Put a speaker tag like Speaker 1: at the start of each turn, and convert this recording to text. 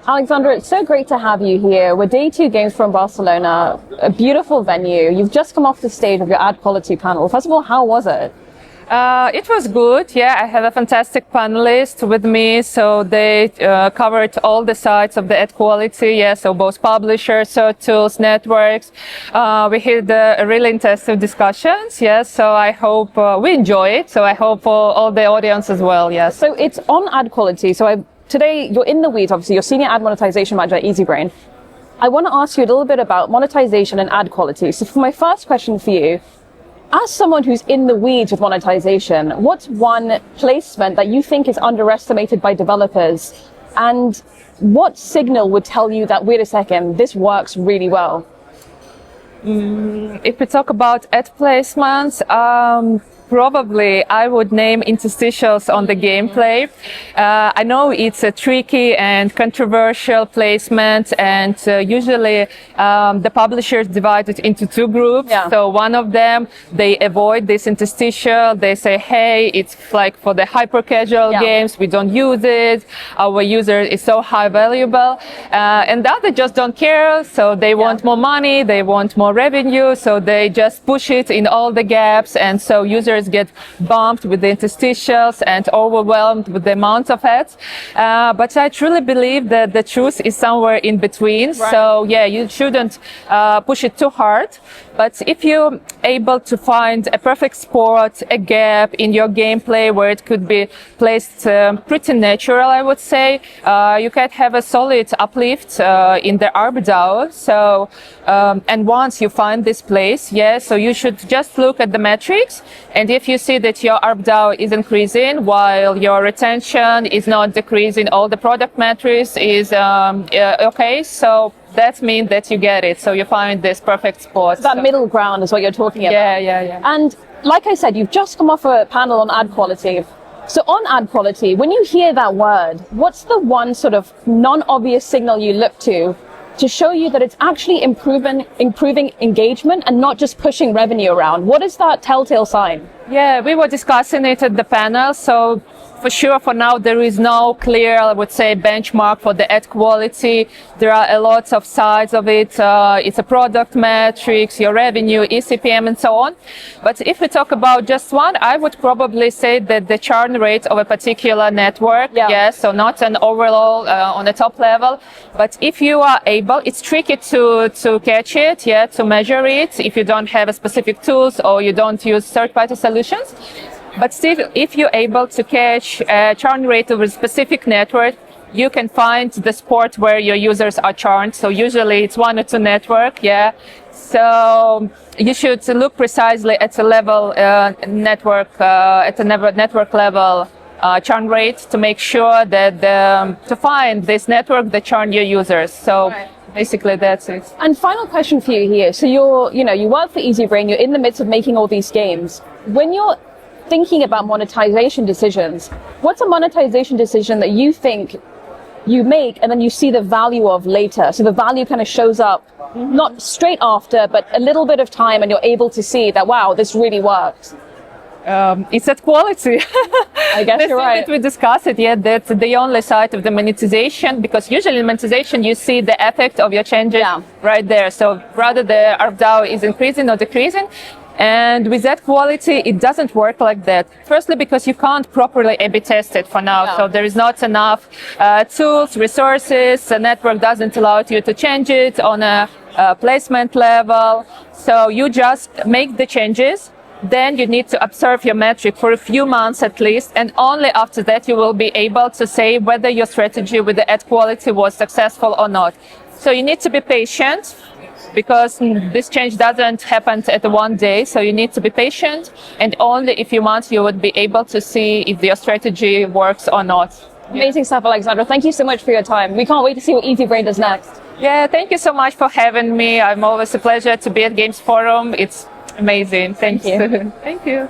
Speaker 1: Alexandra, it's so great to have you here. We're day 2 games from Barcelona, a beautiful venue. You've just come off the stage of your ad quality panel. First of all, how was it?
Speaker 2: It was good. Yeah, I had a fantastic panelist with me. So they covered all the sides of the ad quality. Yeah, so both publishers, search tools, networks. We had really intensive discussions. Yeah, so I hope we enjoy it. So I hope all the audience as well. Yes.
Speaker 1: So it's on ad quality. Today you're in the weeds. Obviously, you're senior ad monetization manager at Easybrain. I want to ask you a little bit about monetization and ad quality. So for my first question for you, as someone who's in the weeds with monetization, what's one placement that you think is underestimated by developers? And what signal would tell you that, wait a second, this works really well?
Speaker 2: If we talk about ad placements, probably I would name interstitials on the gameplay. I know it's a tricky and controversial placement, and usually the publishers divide it into 2 groups.
Speaker 1: Yeah.
Speaker 2: So one of them, they avoid this interstitial. They say, hey, it's like for the hyper casual games, we don't use it. Our user is so high valuable. And the other just don't care. So they want more money, they want more revenue. So they just push it in all the gaps. And so users get bumped with the interstitials and overwhelmed with the amount of ads. But I truly believe that the truth is somewhere in between.
Speaker 1: Right.
Speaker 2: So yeah, you shouldn't push it too hard. But if you're able to find a perfect spot, a gap in your gameplay where it could be placed pretty natural, I would say, you can have a solid uplift in the ARPDAU. So, and once you find this place, so you should just look at the metrics. And if you see that your ARPDAU is increasing while your retention is not decreasing, all the product metrics is okay. So that means that you get it. So you find this perfect spot.
Speaker 1: That middle ground is what you're talking about.
Speaker 2: Yeah.
Speaker 1: And like I said, you've just come off a panel on ad quality. So on ad quality, when you hear that word, what's the one sort of non-obvious signal you look to show you that it's actually improving engagement and not just pushing revenue around? What is that telltale sign?
Speaker 2: Yeah, we were discussing it at the panel. So for sure, for now, there is no clear, I would say, benchmark for the ad quality. There are a lot of sides of it. It's a product metrics, your revenue, eCPM, and so on. But if we talk about just one, I would probably say that the churn rate of a particular network, so not an overall on the top level. But if you are able, it's tricky to catch it, to measure it, if you don't have a specific tools or you don't use third-party solutions. But still, if you're able to catch a churn rate of a specific network, you can find the spot where your users are churned. So usually it's 1 or 2 network, So you should look precisely at the level network level churn rate to make sure that to find this network that churn your users. So basically that's it.
Speaker 1: And final question for you here. So you work for Easybrain, you're in the midst of making all these games. When you're thinking about monetization decisions, what's a monetization decision that you think you make and then you see the value of later? So the value kind of shows up not straight after, but a little bit of time, and you're able to see that, wow, this really works.
Speaker 2: It's at quality.
Speaker 1: I guess you're right.
Speaker 2: We discussed it, that's the only side of the monetization, because usually in monetization you see the effect of your changes right there. So rather the ARPDAU is increasing or decreasing. And with that quality, it doesn't work like that. Firstly, because you can't properly A/B test it for now. So there is not enough tools, resources. The network doesn't allow you to change it on a placement level. So you just make the changes. Then you need to observe your metric for a few months at least. And only after that, you will be able to say whether your strategy with the ad quality was successful or not. So you need to be patient, because this change doesn't happen at one day. So you need to be patient, and only in a few months you would be able to see if your strategy works or not.
Speaker 1: Amazing stuff, Alexandra. Thank you so much for your time. We can't wait to see what Easybrain does next.
Speaker 2: Yeah, thank you so much for having me. I'm always a pleasure to be at Games Forum. It's amazing. Thank you.
Speaker 1: Thank you.